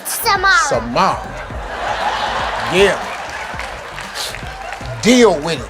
Samara. Samara. Yeah. Deal with it.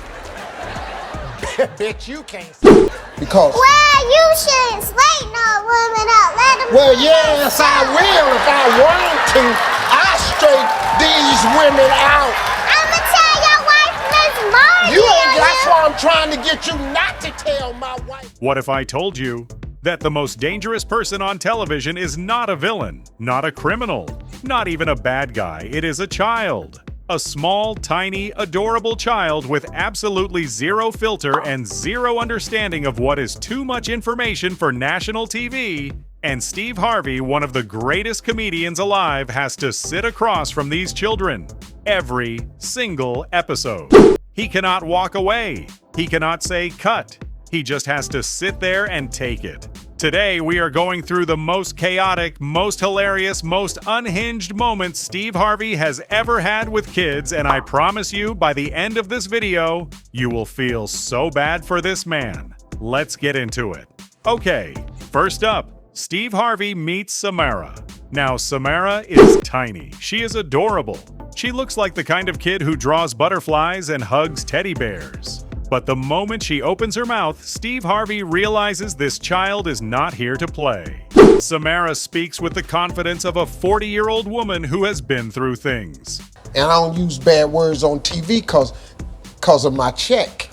Bet you can't see. Because. Well, you shouldn't slate no woman up. Let them. Well, yes, I will if I want to. I straight these women out. I'ma tell your wife, Miss Margie. You ain't. That's why I'm trying to get you not to tell my wife. What if I told you that the most dangerous person on television is not a villain, not a criminal, not even a bad guy? It is a child. A small, tiny, adorable child with absolutely zero filter and zero understanding of what is too much information for national TV. And Steve Harvey, one of the greatest comedians alive, has to sit across from these children every single episode. He cannot walk away. He cannot say cut. He just has to sit there and take it. Today, we are going through the most chaotic, most hilarious, most unhinged moments Steve Harvey has ever had with kids, and I promise you, by the end of this video, you will feel so bad for this man. Let's get into it. Okay, first up, Steve Harvey meets Samara. Now, Samara is tiny. She is adorable. She looks like the kind of kid who draws butterflies and hugs teddy bears. But the moment she opens her mouth, Steve Harvey realizes this child is not here to play. Samara speaks with the confidence of a 40-year-old woman who has been through things. And I don't use bad words on TV cause of my check.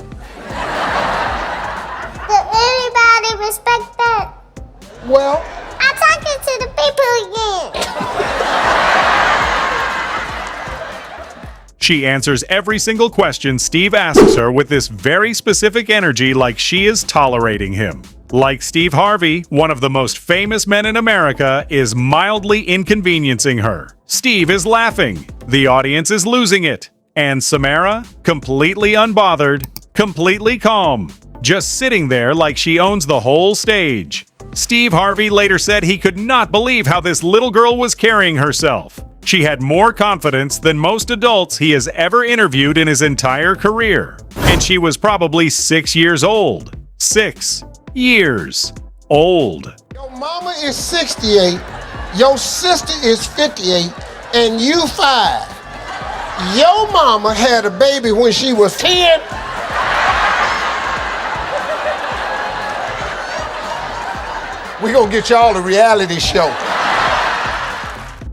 Does anybody respect that? Well, I'm talking to the people again. She answers every single question Steve asks her with this very specific energy, like she is tolerating him. Like Steve Harvey, one of the most famous men in America, is mildly inconveniencing her. Steve is laughing. The audience is losing it. And Samara, completely unbothered, completely calm, just sitting there like she owns the whole stage. Steve Harvey later said he could not believe how this little girl was carrying herself. She had more confidence than most adults he has ever interviewed in his entire career. And she was probably 6 years old. 6 years old. Your mama is 68, your sister is 58, and you 5. Your mama had a baby when she was 10. We gonna get y'all a reality show.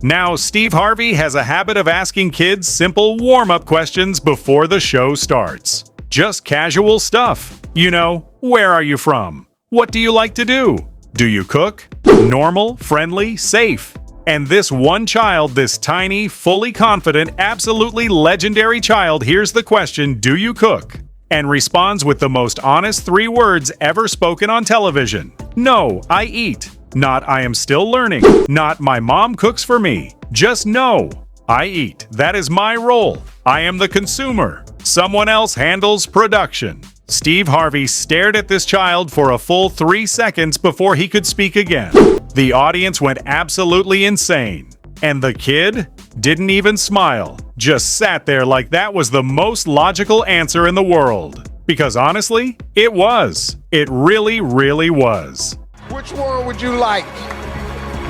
Now, Steve Harvey has a habit of asking kids simple warm-up questions before the show starts. Just casual stuff. You know, where are you from? What do you like to do? Do you cook? Normal, friendly, safe. And this one child, this tiny, fully confident, absolutely legendary child, hears the question, "Do you cook?" and responds with the most honest 3 words ever spoken on television. "No, I eat." Not "I am still learning." Not "my mom cooks for me." Just "No, I eat. That is my role. I am the consumer. Someone else handles production." Steve Harvey stared at this child for a full 3 seconds before he could speak again. The audience went absolutely insane. And the kid didn't even smile. Just sat there like that was the most logical answer in the world. Because honestly, it was. It really, really was. Which one would you like?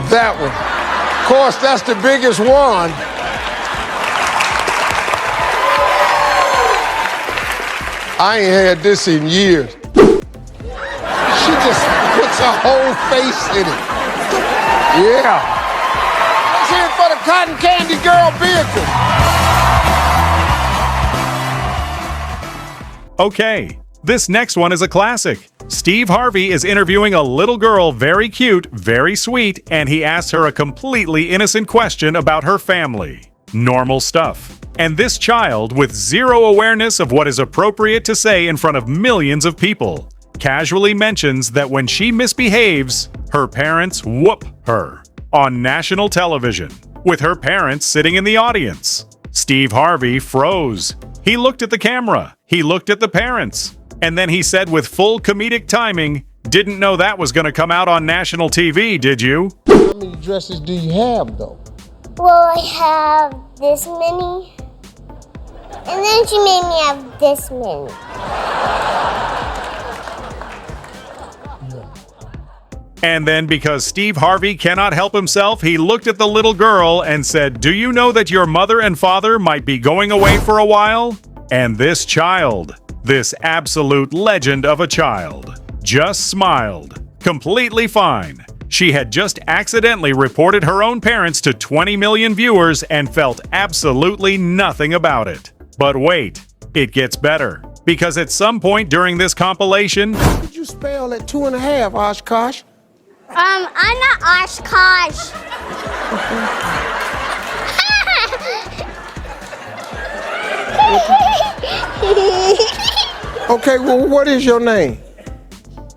That one. Of course, that's the biggest one. I ain't had this in years. She just puts her whole face in it. Yeah. Let's hear it for the Cotton Candy Girl vehicle. Okay, this next one is a classic. Steve Harvey is interviewing a little girl, very cute, very sweet, and he asks her a completely innocent question about her family. Normal stuff. And this child, with zero awareness of what is appropriate to say in front of millions of people, casually mentions that when she misbehaves, her parents whoop her on national television, with her parents sitting in the audience. Steve Harvey froze. He looked at the camera. He looked at the parents. And then he said with full comedic timing, "Didn't know that was going to come out on national TV, did you?" How many dresses do you have, though? Well, I have this many. And then she made me have this many. And then because Steve Harvey cannot help himself, he looked at the little girl and said, "Do you know that your mother and father might be going away for a while?" And this child, this absolute legend of a child, just smiled, completely fine. She had just accidentally reported her own parents to 20 million viewers and felt absolutely nothing about it. But wait, it gets better. Because at some point during this compilation, Did you spell at 2.5, Oshkosh? I'm not Oshkosh. Okay, well, what is your name?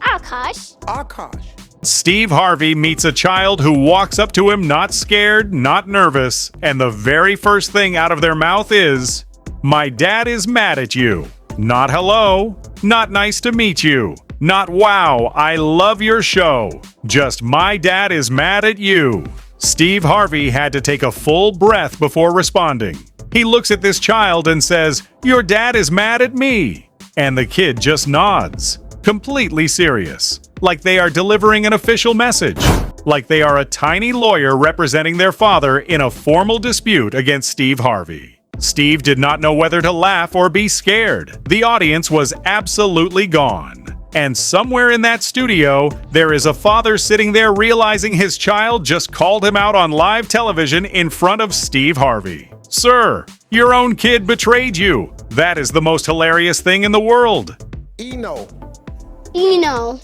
Oshkosh. Oshkosh. Steve Harvey meets a child who walks up to him not scared, not nervous, and the very first thing out of their mouth is, "My dad is mad at you." Not hello, not nice to meet you, not wow, I love your show. Just my dad is mad at you. Steve Harvey had to take a full breath before responding. He looks at this child and says, "Your dad is mad at me." And the kid just nods, completely serious, like they are delivering an official message, like they are a tiny lawyer representing their father in a formal dispute against Steve Harvey. Steve did not know whether to laugh or be scared. The audience was absolutely gone. And somewhere in that studio, there is a father sitting there realizing his child just called him out on live television in front of Steve Harvey. "Sir, your own kid betrayed you. That is the most hilarious thing in the world." Eno. Eno.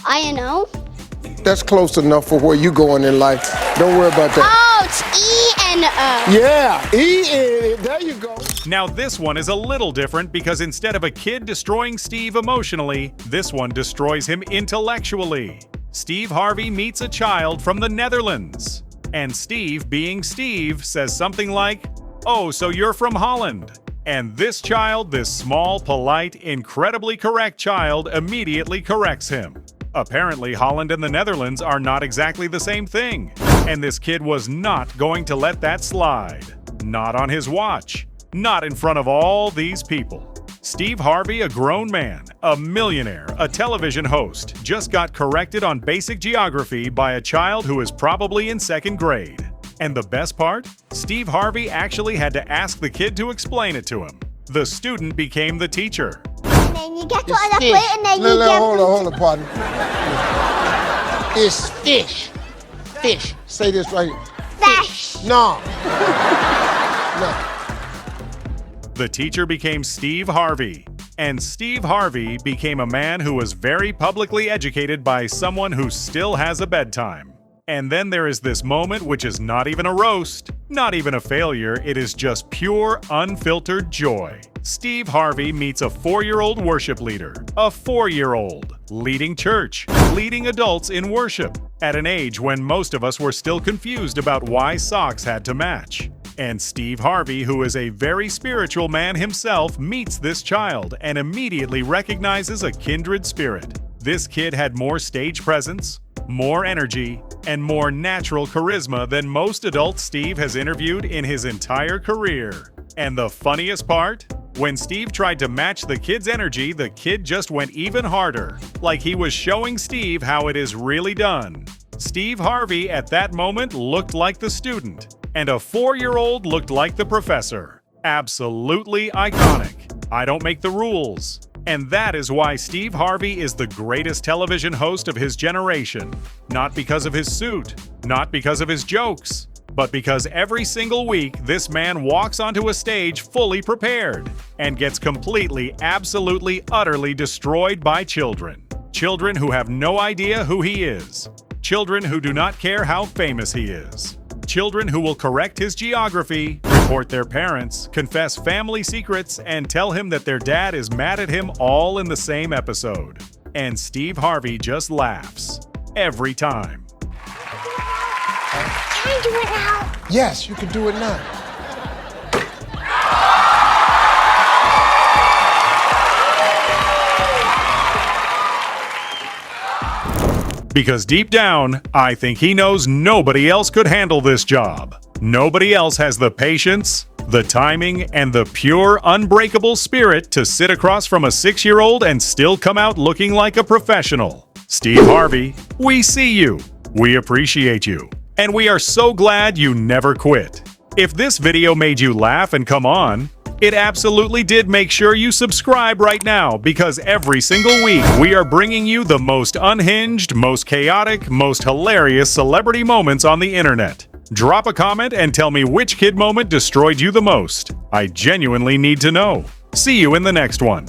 I know. That's close enough for where you going in life. Don't worry about that. Oh, it's E-N-O. Yeah, there you go. Now this one is a little different because instead of a kid destroying Steve emotionally, this one destroys him intellectually. Steve Harvey meets a child from the Netherlands. And Steve, being Steve, says something like, "Oh, so you're from Holland." And this child, this small, polite, incredibly correct child, immediately corrects him. Apparently, Holland and the Netherlands are not exactly the same thing. And this kid was not going to let that slide. Not on his watch. Not in front of all these people. Steve Harvey, a grown man, a millionaire, a television host, just got corrected on basic geography by a child who is probably in second grade. And the best part? Steve Harvey actually had to ask the kid to explain it to him. The student became the teacher. And then you get to on the plate and then you get... Hold on, partner. It's fish. Fish. Say this right here. Fish. No. No. The teacher became Steve Harvey. And Steve Harvey became a man who was very publicly educated by someone who still has a bedtime. And then there is this moment which is not even a roast, not even a failure, it is just pure, unfiltered joy. Steve Harvey meets a 4-year-old worship leader, a 4-year-old, leading church, leading adults in worship, at an age when most of us were still confused about why socks had to match. And Steve Harvey, who is a very spiritual man himself, meets this child and immediately recognizes a kindred spirit. This kid had more stage presence, more energy, and more natural charisma than most adult Steve has interviewed in his entire career. And the funniest part? When Steve tried to match the kid's energy, the kid just went even harder, like he was showing Steve how it is really done. Steve Harvey at that moment looked like the student, and a 4-year-old looked like the professor. Absolutely iconic. I don't make the rules. And that is why Steve Harvey is the greatest television host of his generation. Not because of his suit, not because of his jokes, but because every single week this man walks onto a stage fully prepared and gets completely, absolutely, utterly destroyed by children. Children who have no idea who he is. Children who do not care how famous he is. Children who will correct his geography, report their parents, confess family secrets, and tell him that their dad is mad at him all in the same episode. And Steve Harvey just laughs. Every time. Can I do it now? Yes, you can do it now. Because deep down, I think he knows nobody else could handle this job. Nobody else has the patience, the timing, and the pure, unbreakable spirit to sit across from a 6-year-old and still come out looking like a professional. Steve Harvey, we see you, we appreciate you, and we are so glad you never quit. If this video made you laugh and come on, it absolutely did. Make sure you subscribe right now, because every single week we are bringing you the most unhinged, most chaotic, most hilarious celebrity moments on the internet. Drop a comment and tell me which kid moment destroyed you the most. I genuinely need to know. See you in the next one.